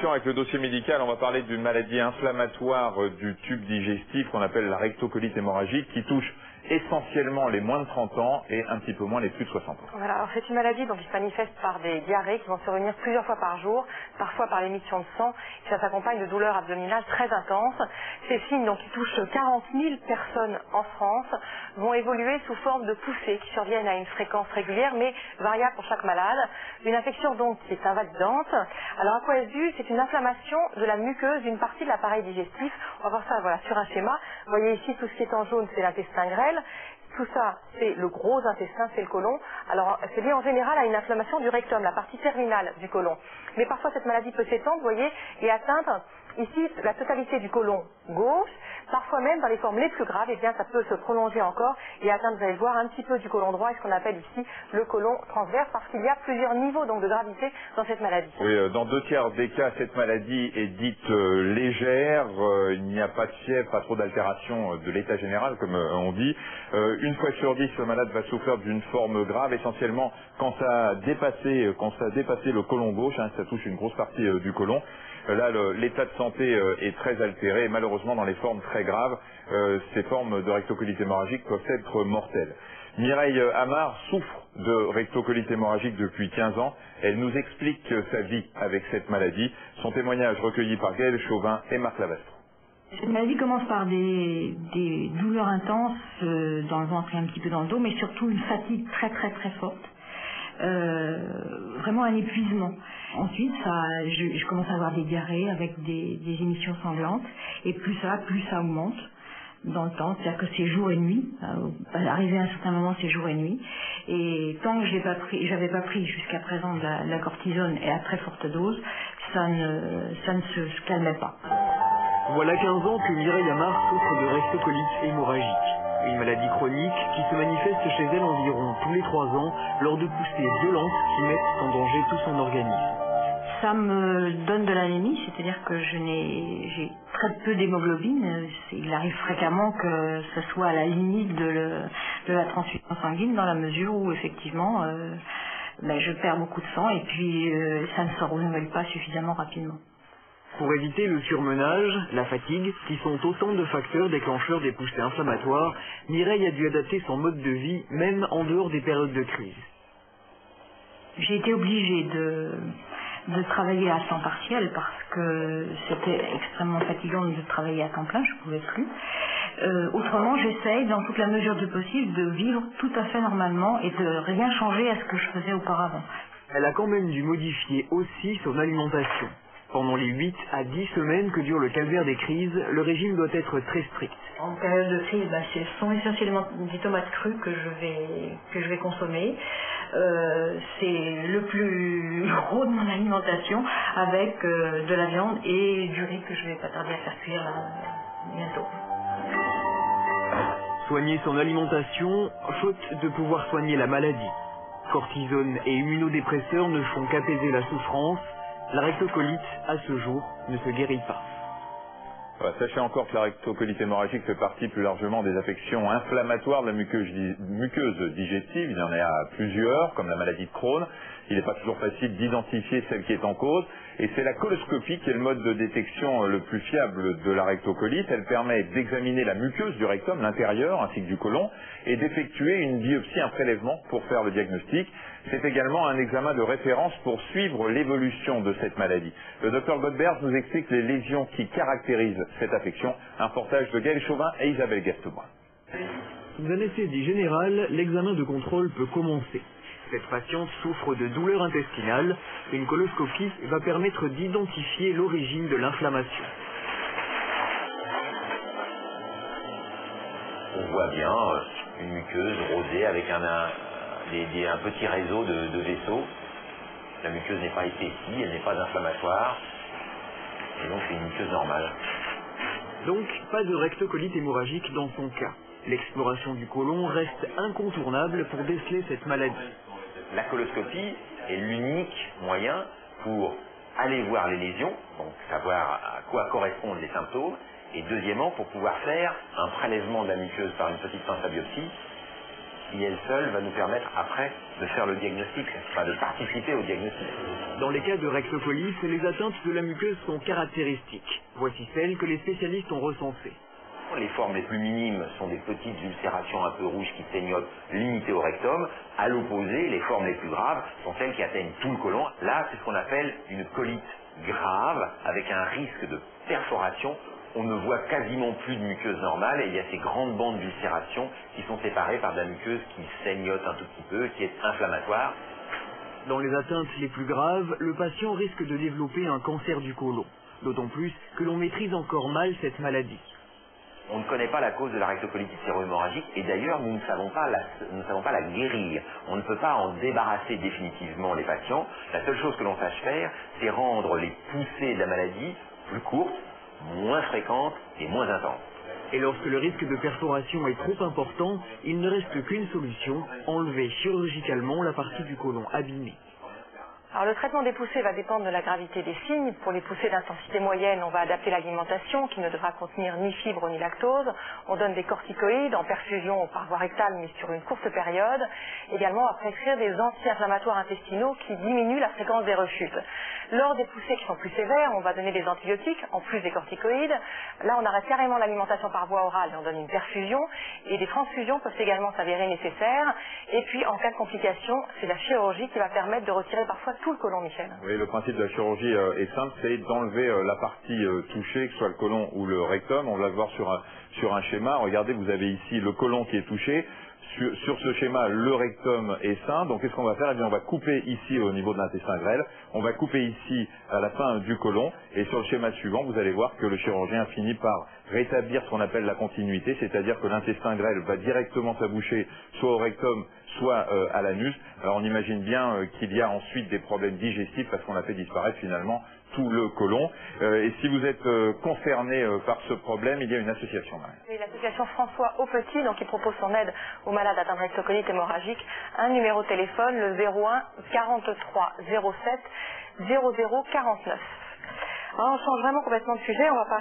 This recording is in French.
émission avec le dossier médical, on va parler d'une maladie inflammatoire du tube digestif qu'on appelle la rectocolite hémorragique qui touche essentiellement les moins de 30 ans et un petit peu moins les plus de 60 ans. Voilà, alors c'est une maladie donc, qui se manifeste par des diarrhées qui vont se réunir plusieurs fois par jour, parfois par l'émission de sang, et ça s'accompagne de douleurs abdominales très intenses. Ces signes donc, qui touchent 40 000 personnes en France vont évoluer sous forme de poussées qui surviennent à une fréquence régulière mais variable pour chaque malade. Une infection donc qui est invalidante. Alors à quoi est-ce dû? C'est une inflammation de la muqueuse d'une partie de l'appareil digestif. On va voir ça voilà, sur un schéma. Vous voyez ici tout ce qui est en jaune, c'est l'intestin grêle. Tout ça, c'est le gros intestin, c'est le côlon. Alors, c'est lié en général à une inflammation du rectum, la partie terminale du côlon. Mais parfois, cette maladie peut s'étendre, vous voyez, et atteindre ici la totalité du côlon gauche. Parfois même, dans les formes les plus graves, eh bien, ça peut se prolonger encore et atteindre, vous allez le voir, un petit peu du côlon droit, et ce qu'on appelle ici le côlon transverse, parce qu'il y a plusieurs niveaux donc, de gravité dans cette maladie. Oui, dans 2/3 des cas, cette maladie est dite légère. Il n'y a pas de fièvre, pas trop d'altération de l'état général, comme on dit. Une fois sur 10, le malade va souffrir d'une forme grave, essentiellement quand ça a dépassé le côlon gauche, hein, ça touche une grosse partie du côlon. Là, l'état de santé est très altéré et malheureusement, dans les formes très graves, ces formes de rectocolite hémorragique peuvent être mortelles. Mireille Amar souffre de rectocolite hémorragique depuis 15 ans. Elle nous explique sa vie avec cette maladie. Son témoignage recueilli par Gaël Chauvin et Marc Lavastre. Cette maladie commence par des douleurs intenses dans le ventre et un petit peu dans le dos, mais surtout une fatigue très très très forte. Vraiment un épuisement. Ensuite, je commence à avoir des diarrhées avec des émissions sanglantes, et plus ça augmente dans le temps, c'est-à-dire que c'est jour et nuit. Arrivé à un certain moment, c'est jour et nuit. Et tant que j'avais pas pris jusqu'à présent de la cortisone et à très forte dose, ça ne se calmait pas. Voilà 15 ans que Mireille Amar souffre de rectocolite hémorragique, une maladie chronique qui se manifeste chez elle environ tous les 3 ans lors de poussées violentes qui mettent en danger tout son organisme. Ça me donne de l'anémie, c'est-à-dire que j'ai très peu d'hémoglobine. Il arrive fréquemment que ce soit à la limite de la transfusion sanguine, dans la mesure où effectivement je perds beaucoup de sang et puis ça ne se renouvelle pas suffisamment rapidement. Pour éviter le surmenage, la fatigue, qui sont autant de facteurs déclencheurs des poussées inflammatoires, Mireille a dû adapter son mode de vie, même en dehors des périodes de crise. J'ai été obligée de travailler à temps partiel parce que c'était extrêmement fatigant de travailler à temps plein, je ne pouvais plus. Autrement, j'essaye, dans toute la mesure du possible, de vivre tout à fait normalement et de rien changer à ce que je faisais auparavant. Elle a quand même dû modifier aussi son alimentation. Pendant les 8 à 10 semaines que dure le calvaire des crises, le régime doit être très strict. En période de crise, ce sont essentiellement des tomates crues que je vais consommer. C'est le plus gros de mon alimentation, avec de la viande et du riz que je vais pas tarder à faire cuire là, bientôt. Soigner son alimentation, faute de pouvoir soigner la maladie. Cortisone et immunodépresseurs ne font qu'apaiser la souffrance. La rectocolite, à ce jour, ne se guérit pas. Voilà, sachez encore que la rectocolite hémorragique fait partie plus largement des affections inflammatoires de la muqueuse digestive. Il y en a plusieurs, comme la maladie de Crohn. Il n'est pas toujours facile d'identifier celle qui est en cause. Et c'est la coloscopie qui est le mode de détection le plus fiable de la rectocolite. Elle permet d'examiner la muqueuse du rectum, l'intérieur, ainsi que du côlon, et d'effectuer une biopsie, un prélèvement pour faire le diagnostic. C'est également un examen de référence pour suivre l'évolution de cette maladie. Le docteur Godbert nous explique les lésions qui caractérisent cette affection. Un reportage de Gaël Chauvin et Isabelle Gertebois. Sous anesthésie générale, l'examen de contrôle peut commencer. Cette patiente souffre de douleurs intestinales. Une coloscopie va permettre d'identifier l'origine de l'inflammation. On voit bien une muqueuse rosée avec un petit réseau de vaisseaux. La muqueuse n'est pas épaissie, elle n'est pas inflammatoire. Et donc c'est une muqueuse normale. Donc pas de rectocolite hémorragique dans son cas. L'exploration du côlon reste incontournable pour déceler cette maladie. La coloscopie est l'unique moyen pour aller voir les lésions, donc savoir à quoi correspondent les symptômes, et deuxièmement pour pouvoir faire un prélèvement de la muqueuse par une petite pince à biopsie qui elle seule va nous permettre après de faire le diagnostic, enfin de participer au diagnostic. Dans les cas de rectocolite, les atteintes de la muqueuse sont caractéristiques. Voici celles que les spécialistes ont recensées. Les formes les plus minimes sont des petites ulcérations un peu rouges qui saignotent limitées au rectum. À l'opposé, les formes les plus graves sont celles qui atteignent tout le côlon. Là, c'est ce qu'on appelle une colite grave avec un risque de perforation. On ne voit quasiment plus de muqueuse normale et il y a ces grandes bandes d'ulcération qui sont séparées par de la muqueuse qui saignote un tout petit peu, qui est inflammatoire. Dans les atteintes les plus graves, le patient risque de développer un cancer du côlon. D'autant plus que l'on maîtrise encore mal cette maladie. On ne connaît pas la cause de la rectocolite hémorragique et d'ailleurs nous ne savons pas la guérir. On ne peut pas en débarrasser définitivement les patients. La seule chose que l'on sache faire, c'est rendre les poussées de la maladie plus courtes, moins fréquentes et moins intenses. Et lorsque le risque de perforation est trop important, il ne reste qu'une solution, enlever chirurgicalement la partie du côlon abîmée. Alors le traitement des poussées va dépendre de la gravité des signes. Pour les poussées d'intensité moyenne, on va adapter l'alimentation qui ne devra contenir ni fibres ni lactose. On donne des corticoïdes en perfusion par voie rectale mais sur une courte période. Également, on va prescrire des anti-inflammatoires intestinaux qui diminuent la fréquence des rechutes. Lors des poussées qui sont plus sévères, on va donner des antibiotiques en plus des corticoïdes. Là, on arrête carrément l'alimentation par voie orale et on donne une perfusion. Et des transfusions peuvent également s'avérer nécessaires. Et puis, en cas de complication, c'est la chirurgie qui va permettre de retirer parfois tout le côlon, Michel. Oui, le principe de la chirurgie est simple, c'est d'enlever la partie touchée, que ce soit le côlon ou le rectum. On va le voir sur un schéma. Regardez, vous avez ici le côlon qui est touché. Sur ce schéma, le rectum est sain. Donc, qu'est-ce qu'on va faire? Eh bien, on va couper ici au niveau de l'intestin grêle. On va couper ici à la fin du côlon. Et sur le schéma suivant, vous allez voir que le chirurgien finit par rétablir ce qu'on appelle la continuité, c'est-à-dire que l'intestin grêle va directement s'aboucher soit au rectum, soit à l'anus. Alors, on imagine bien qu'il y a ensuite des problèmes digestifs parce qu'on a fait disparaître finalement tout le côlon. Et si vous êtes concerné par ce problème, il y a une association. Oui, l'association François Aupetit, donc il propose son aide aux malades atteints de rectocolite hémorragique. Un numéro de téléphone, le 01 43 07 00 49. Alors on change vraiment complètement de sujet, on va parler